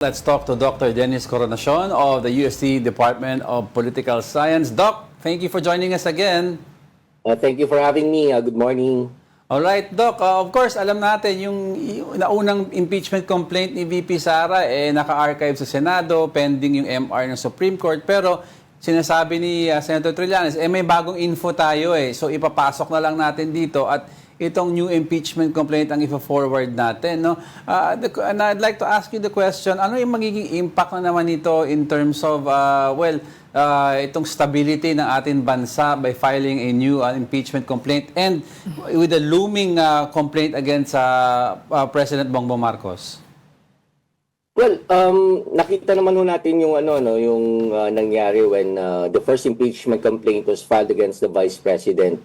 Let's talk to Dr. Dennis Coronacion of the UST Department of Political Science. Doc, thank you for joining us again. Thank you for having me. Good morning. All right, Doc. Of course, alam natin yung naunang impeachment complaint ni VP Sara naka-archive sa Senado, pending yung MR ng Supreme Court. Pero sinasabi ni Senator Trillanes, may bagong info tayo . So ipapasok na lang natin dito at itong new impeachment complaint ang ipa-forward natin. No? And I'd like to ask you the question, ano yung magiging impact na naman nito in terms of, itong stability ng ating bansa by filing a new impeachment complaint and with the looming complaint against President Bongbong Marcos? Well, nakita naman natin yung yung nangyari when the first impeachment complaint was filed against the Vice President.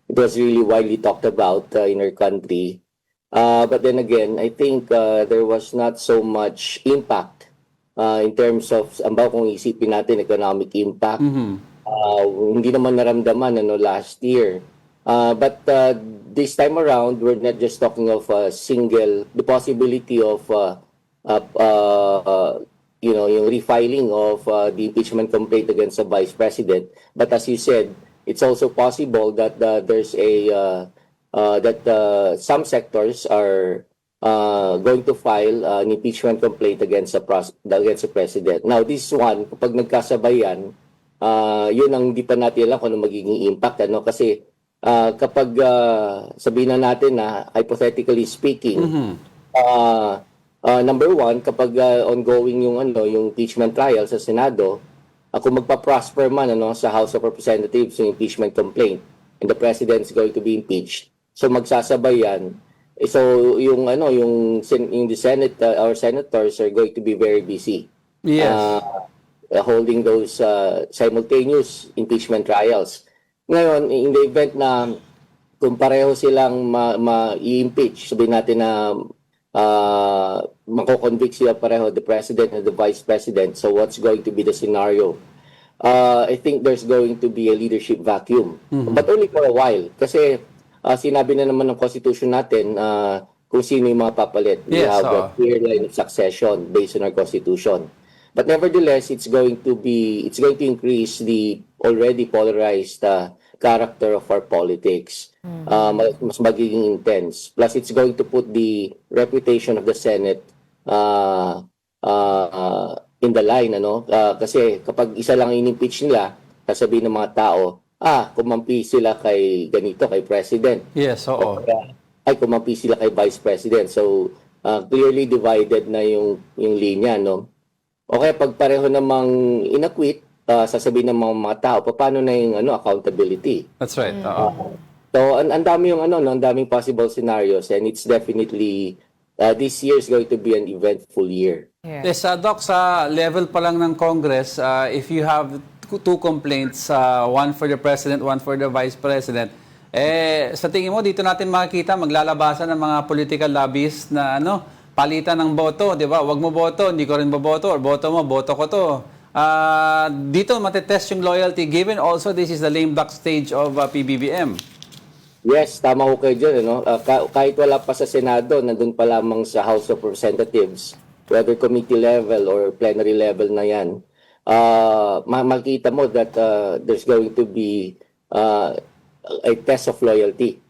It was really widely talked about in our country. But then again, I think there was not so much impact in terms of, kung isipin natin, economic impact. Hindi naman naramdaman last year. But this time around, we're not just talking of the possibility of yung refiling of the impeachment complaint against the Vice President. But as you said, it's also possible that some sectors are going to file an impeachment complaint against the president. Now, this one, kapag nagkasabay yan, yun ang di pa natin alam kung ano magiging impact. Kasi kapag sabihin na natin na, hypothetically speaking, number one, kapag ongoing yung impeachment trial sa Senado, kung magpa-prosper man sa House of Representatives yung impeachment complaint and the president is going to be impeached, so magsasabay yan. So yung the Senate, our senators are going to be very busy. Yes. Holding those simultaneous impeachment trials. Ngayon, in the event na kung pareho silang ma-impeach, sabihin natin na mako-convict sila pareho, the president and the vice president. So what's going to be the scenario? I think there's going to be a leadership vacuum. But only for a while. Kasi sinabi na naman ng constitution natin kung sino yung mga papalit. We have a clear line of succession based on our constitution. But nevertheless, it's going to increase the already polarized character of our politics. Mas magiging intense. Plus, it's going to put the reputation of the Senate in the line. Kasi kapag isa lang in-impeach nila, sasabihin ng mga tao, kumampi sila kay ganito, kay President. Yes, oo. Ay, kumampi sila kay Vice President. So, clearly divided na yung linya, Okay, pag pareho namang inakwit, sasabihin ng mga tao, paano na yung accountability? That's right. So, ang dami ang daming possible scenarios, and it's definitely this year is going to be an eventful year. Yes, Doc, sa level pa lang ng Congress, if you have two complaints, one for the President, one for the Vice President, sa tingin mo, dito natin makikita, maglalabasan ng mga political lobbyists na palitan ng boto, di ba? Huwag mo boto, hindi ko rin boboto, or boto mo, boto ko to. Dito matetest yung loyalty, given also this is the lame duck stage of PBBM. Yes, tama ko kayo dyan. Kahit wala pa sa Senado, nandun pa lamang sa House of Representatives, whether committee level or plenary level na yan, makikita mo that there's going to be a test of loyalty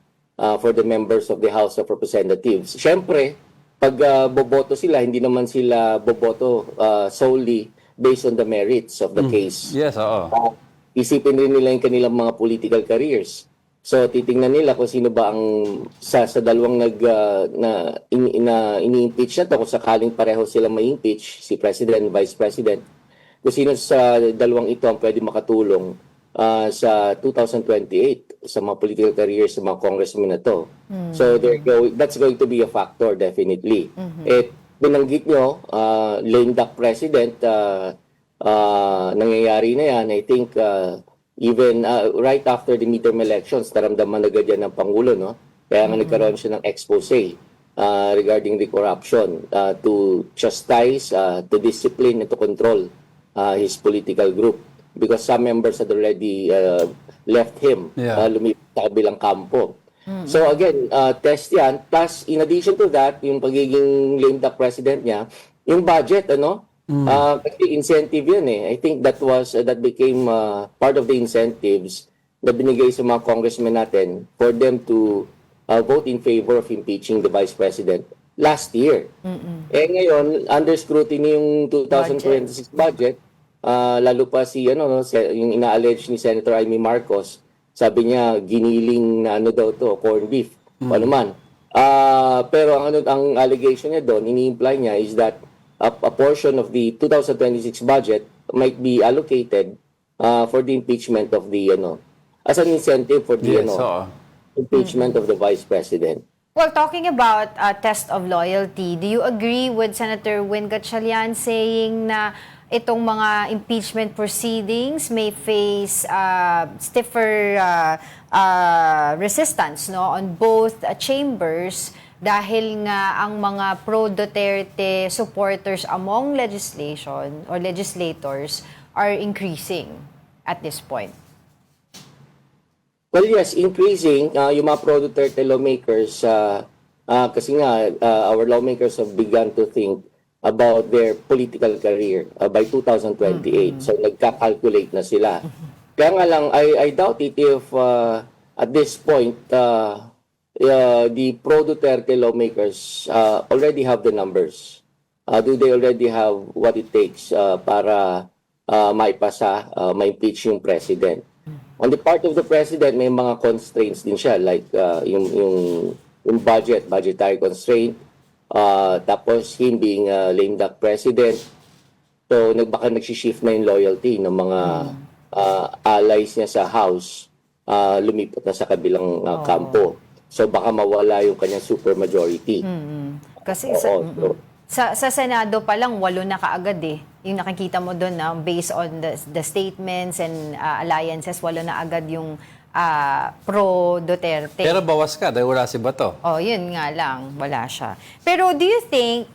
for the members of the House of Representatives. Siyempre, pag boboto sila, hindi naman sila boboto solely based on the merits of the case. Yes, oo. Isipin rin nila yung kanilang mga political careers. So, titingnan nila kung sino ba ang sa dalawang ini-impeach na to, kung sakaling pareho sila ma-impeach, si President and Vice President, kung sino sa dalawang ito ang pwede makatulong sa 2028 sa mga political careers sa mga congressmen na to. So, that's going to be a factor, definitely. Binanggit nyo, lame duck president, nangyayari na yan. I think even right after the midterm elections, naramdaman agad yan ng Pangulo, Kaya nga nagkaroon siya ng expose regarding the corruption to chastise, to discipline, and to control his political group. Because some members had already left him, lumipat sa kabilang kampo. So again, test yan. Plus, in addition to that, yung pagiging lame duck president niya, yung budget, ano? Kasi incentive yun eh. I think that became part of the incentives na binigay sa mga congressmen natin for them to vote in favor of impeaching the Vice President last year. Eh ngayon, under scrutiny yung 2026 budget, lalo pa yung ina-allege ni Senator Amy Marcos, sabi niya giniling na ano daw to, corned beef, ano man. Pero ang allegation niya doon, ini-imply niya is that a portion of the 2026 budget might be allocated for the impeachment of the as an incentive for the impeachment of the Vice President. Well, talking about test of loyalty, do you agree with Senator Win Gatchalian saying na itong mga impeachment proceedings may face stiffer resistance on both chambers dahil nga ang mga pro-Duterte supporters among legislators are increasing at this point? Well, yes, increasing. Yung mga pro-Duterte lawmakers, kasi nga, our lawmakers have begun to think about their political career by 2028. So, nagka-calculate na sila. Kaya nga lang, I doubt it if at this point, the pro-Duterte lawmakers already have the numbers. Do they already have what it takes para maipasa, ma-impeach yung president? On the part of the president, may mga constraints din siya, like yung budgetary constraint, tapos him being a lame duck president. So, baka nagsishift na yung loyalty ng mga allies niya sa House, lumipat na sa kabilang kampo. So, baka mawala yung kanyang supermajority. Kasi sa Senado pa lang, 8 na kaagad eh. Yung nakikita mo doon na based on the statements and alliances, 8 na agad yung pro-Duterte. Pero bawas ka dahil wala si Bato. Oh, yun nga lang. Wala siya. Pero do you think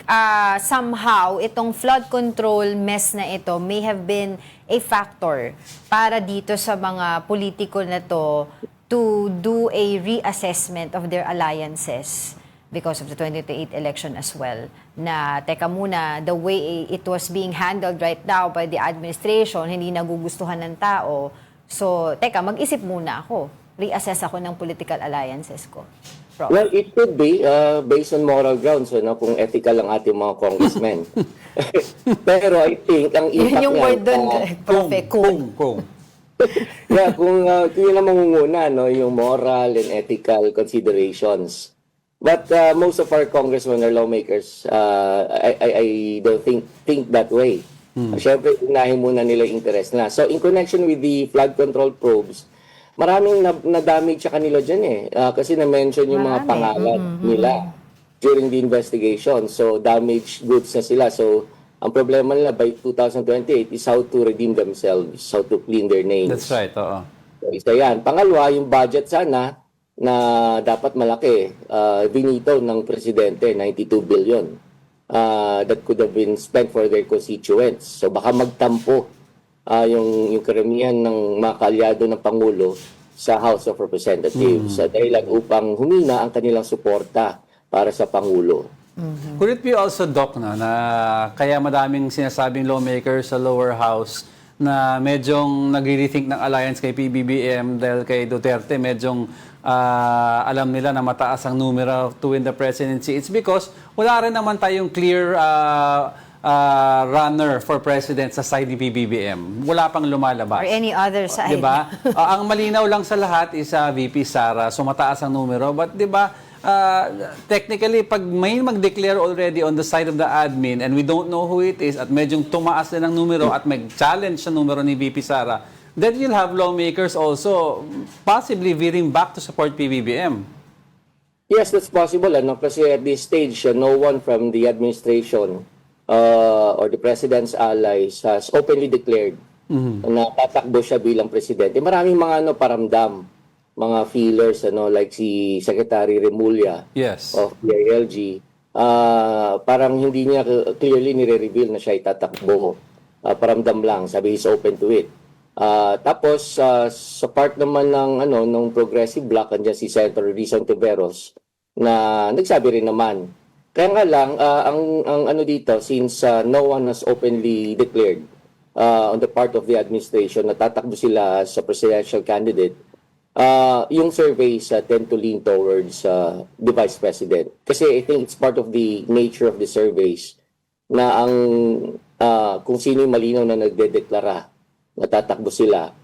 somehow itong flood control mess na ito may have been a factor para dito sa mga politiko na to do a reassessment of their alliances because of the 2028 election as well? Na, teka muna, the way it was being handled right now by the administration, hindi nagugustuhan ng tao. So, teka, mag-isip muna ako. Reassess ako ng political alliances ko. Prof. Well, it could be based on moral grounds, kung ethical ang ating mga congressmen. Pero I think ang impact Yun yung word doon, Prof. Kung. Yeah, kung yun ang mangunguna, yung moral and ethical considerations. But most of our congressmen or lawmakers, I don't think that way. Siyempre, unahin muna nila yung interest na. So, in connection with the flood control probes, maraming na-damage sa kanila dyan eh. Kasi na-mention yung mga pangalan nila during the investigation. So, damaged goods na sila. So, ang problema nila by 2028 is how to redeem themselves, how to clean their names. That's right, oo. So, isa yan. Pangalawa, yung budget sana na dapat malaki, vinito ng presidente, 92 billion. That could have been spent for their constituents. So baka magtampo yung karamihan ng mga kaalyado ng Pangulo sa House of Representatives dahil upang humina ang kanilang suporta para sa Pangulo. Could it be also, Doc, na kaya madaming sinasabing lawmakers sa lower house na medyong nagre-rethink ng alliance kay PBBM dahil kay Duterte, medyong alam nila na mataas ang numero to win the presidency? It's because wala rin naman tayong clear runner for president sa side ni PBBM. Wala pang lumalabas. Or any other side. Diba? Ang malinaw lang sa lahat is VP Sara, so mataas ang numero. But diba, technically, pag may mag-declare already on the side of the admin and we don't know who it is at medyong tumaas din ang numero at mag-challenge sa numero ni VP Sara, then you'll have lawmakers also possibly veering back to support PBBM. Yes, that's possible. Kasi at this stage, no one from the administration or the president's allies has openly declared na tatakbo siya bilang presidente. Maraming mga paramdam, mga feelers, like si Secretary Remulla of PILG, parang hindi niya clearly nire-reveal na siya itatakbo. Paramdam lang, sabi he's open to it. Tapos sa part naman ng Progressive Bloc, andyan si Senator Rizon Tiveros na nagsabi rin naman Kaya nga lang, ang ano dito, since no one has openly declared on the part of the administration na tatakbo sila sa presidential candidate, yung surveys tend to lean towards the vice president. Kasi I think it's part of the nature of the surveys na ang kung sino yung malinaw na nagdedeklara na tatakbo sila,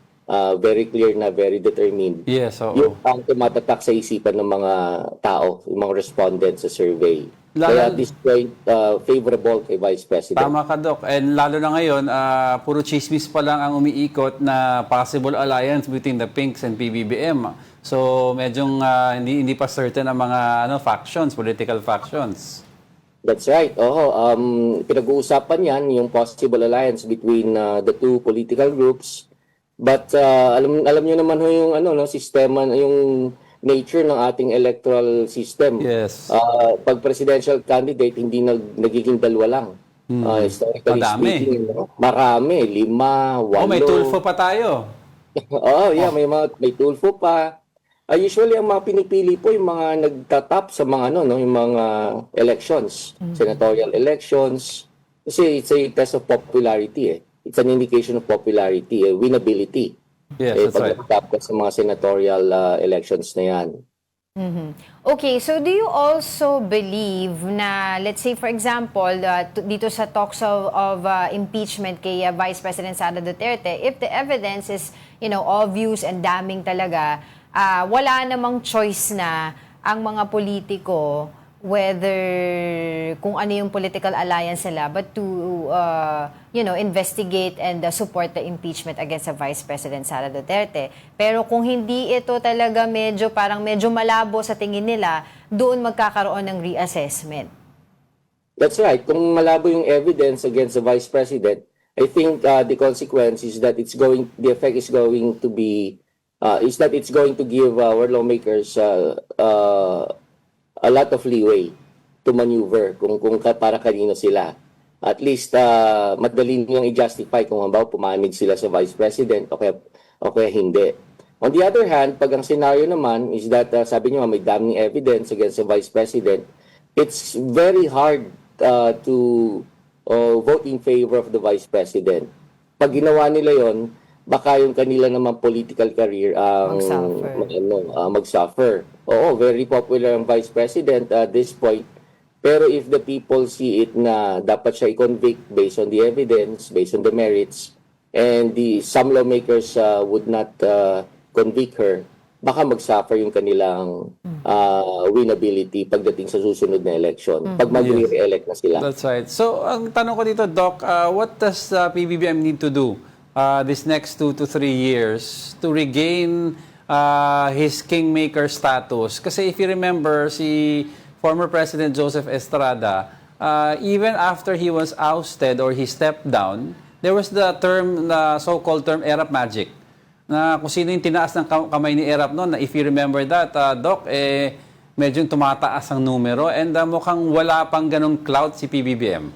very clear na, very determined. Yes, oo. Yung ang tumatatak sa isipan ng mga tao, yung mga respondents sa survey. Kaya at this point, favorable kay Vice President. Tama ka, Doc. And lalo na ngayon, puro chismis pa lang ang umiikot na possible alliance between the Pinks and PBBM. So, medyong hindi pa certain ang mga factions, political factions. That's right. Pinag-uusapan yan, yung possible alliance between the two political groups. But alam niyo naman ho yung sistema, yung nature ng ating electoral system. Yes. Pag presidential candidate, hindi nagiging dalawa lang. Historically Madami. speaking, marami, 5, 8. May tulfo pa tayo. Yeah, may tulfo pa. Usually ang mga pinipili po yung mga nagtatap sa mga yung mga elections, senatorial elections. Kasi it's a test of popularity eh. It's an indication of popularity, winnability. Yes, that's pag right. nagtatap ka sa mga senatorial elections na yan. Okay, so do you also believe na, let's say for example, dito sa talks of impeachment kay Vice President Sara Duterte, if the evidence is, obvious and damning talaga, wala namang choice na ang mga politiko, whether kung ano yung political alliance nila, but to, investigate and support the impeachment against Vice President Sara Duterte. Pero kung hindi ito talaga medyo malabo sa tingin nila, doon magkakaroon ng reassessment. That's right. Kung malabo yung evidence against the Vice President, I think the consequence is that the effect is going to be, is that it's going to give our lawmakers a lot of leeway to maneuver kung para kanino sila. At least madali niyang i-justify kung halimbawa pumanig sila sa Vice President o kaya hindi. On the other hand, pag ang scenario naman is that sabi niyo may damning evidence against the Vice President, it's very hard to vote in favor of the Vice President. Pag ginawa nila yon, baka yung kanila naman political career ang mag-suffer. Oo, very popular ang Vice President at this point. Pero if the people see it na dapat siya i-convict based on the evidence, based on the merits, and some lawmakers would not convict her, baka mag-suffer yung kanilang winnability pagdating sa susunod na election. Pag mag-re-elect na sila. That's right. So, ang tanong ko dito, Doc, what does PBBM need to do this next 2 to 3 years to regain his kingmaker status? Kasi if you remember, si former President Joseph Estrada, even after he was ousted or he stepped down, there was the term, the so-called term, Erap Magic. Na kung sino yung tinaas ng kamay ni Erap noon, na if you remember that, Doc, medyo tumataas ang numero and mukhang wala pang ganong clout si PBBM.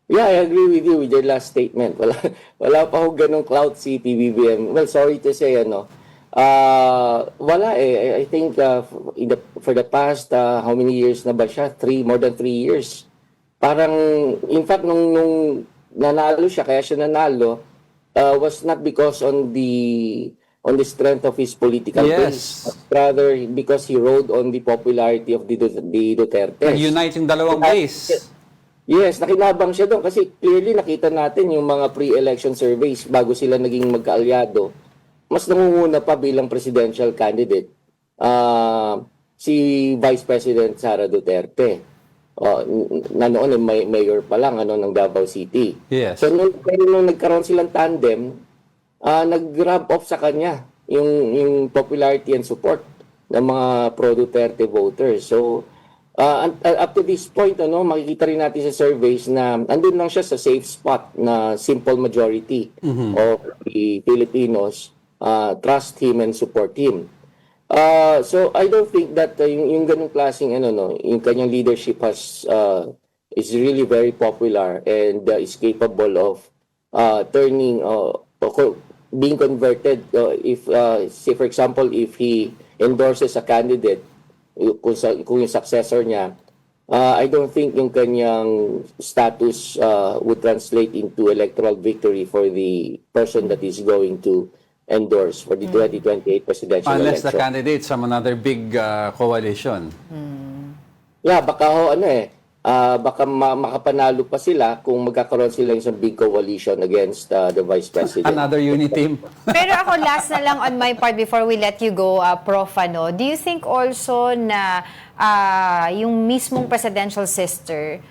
Yeah, I agree with you with your last statement. Wala pa ho ganong clout si PBBM. Well, sorry to say, wala eh. I think for the past, how many years na ba siya? More than 3 years. Parang, in fact, nung nanalo siya, kaya siya nanalo, was not because on the strength of his political base, but rather because he rode on the popularity of the Duterte. Nag-unite yung dalawang base. Yes, nakinabang siya doon kasi clearly nakita natin yung mga pre-election surveys bago sila naging magkaalyado. Mas nangunguna pa bilang presidential candidate si Vice President Sara Duterte. Na noon mayor pa lang ng Davao City. Yes. So nung nagkaroon silang tandem, nag-rub off sa kanya yung popularity and support ng mga pro-Duterte voters. So up to this point, makikita rin natin sa surveys na andun lang siya sa safe spot na simple majority of the Filipinos trust him and support him. So I don't think that yung ganung klaseng yung kanyang leadership is really very popular and is capable of turning being converted if say for example if he endorses a candidate kung yung successor niya I don't think yung kanyang status would translate into electoral victory for the person that is going to endorse for the 2028 presidential Unless the election. candidates from another big coalition. Yeah, baka baka makapanalo pa sila kung magkakaroon sila isang big coalition against the vice president. Another unit team. Pero ako, last na lang on my part before we let you go, Prof, do you think also na yung mismong presidential sister,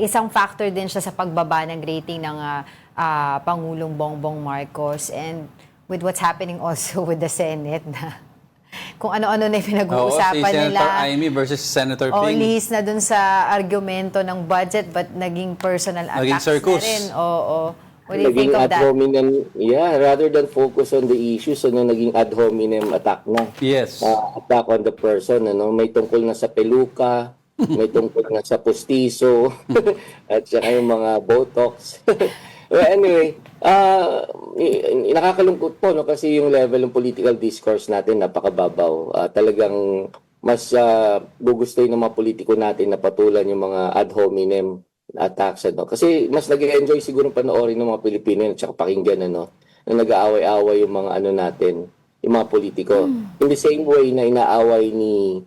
isang factor din siya sa pagbaba ng rating ng Pangulong Bongbong Marcos, and with what's happening also with the Senate na kung ano-ano na yung pinag-uusapan si nila. Senator Amy versus Senator O Ping. lihis na dun sa argumento ng budget but naging personal Naging attacks circus. na rin. Oo. What do you think Naging of ad that? hominem, rather than focus on the issues, naging ad hominem attack na. Yes. Attack on the person, may tungkol na sa peluka, may tungkol na sa pustiso, at saka yung mga botox. Well, anyway, nakakalungkot po, kasi yung level ng political discourse natin napakababaw. Talagang mas gugustuhin ng mga politiko natin na patulan yung mga ad hominem attacks. Kasi mas nag-enjoy siguro panoorin ng mga Pilipino at saka pakinggan na nag-aaway-aaway yung mga natin, yung mga politiko. In the same way na inaaway ni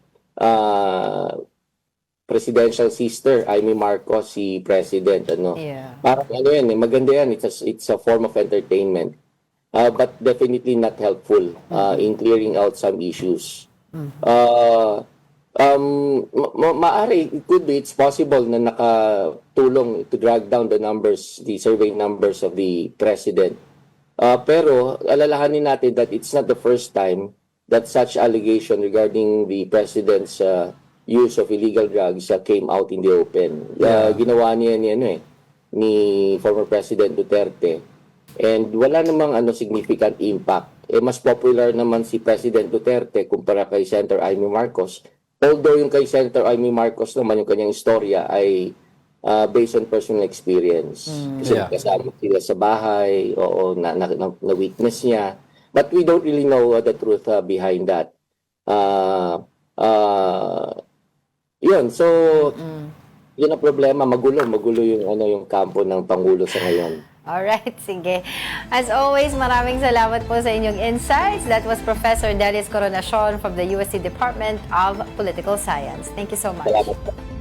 presidential sister Amy Marcos si president Yeah. parang yan maganda yan, it's a form of entertainment, but definitely not helpful in clearing out some issues. Maari, it's possible na nakatulong to drag down the survey numbers of the president, pero alalahanin natin that it's not the first time that such allegation regarding the president's use of illegal drugs came out in the open. Ginawa niya ni former President Duterte. And wala namang significant impact. Mas popular naman si President Duterte kumpara kay Senator Amy Marcos. Although yung kay Senator Amy Marcos naman, yung kanyang istorya ay based on personal experience. Kasi kasama sila sa bahay, na-witness niya. But we don't really know the truth behind that. Yun, so yun ang problema, magulo yung kampo ng Pangulo sa ngayon. Alright, sige. As always, maraming salamat po sa inyong insights. That was Professor Darius Coronacion from the USC Department of Political Science. Thank you so much. Salamat po.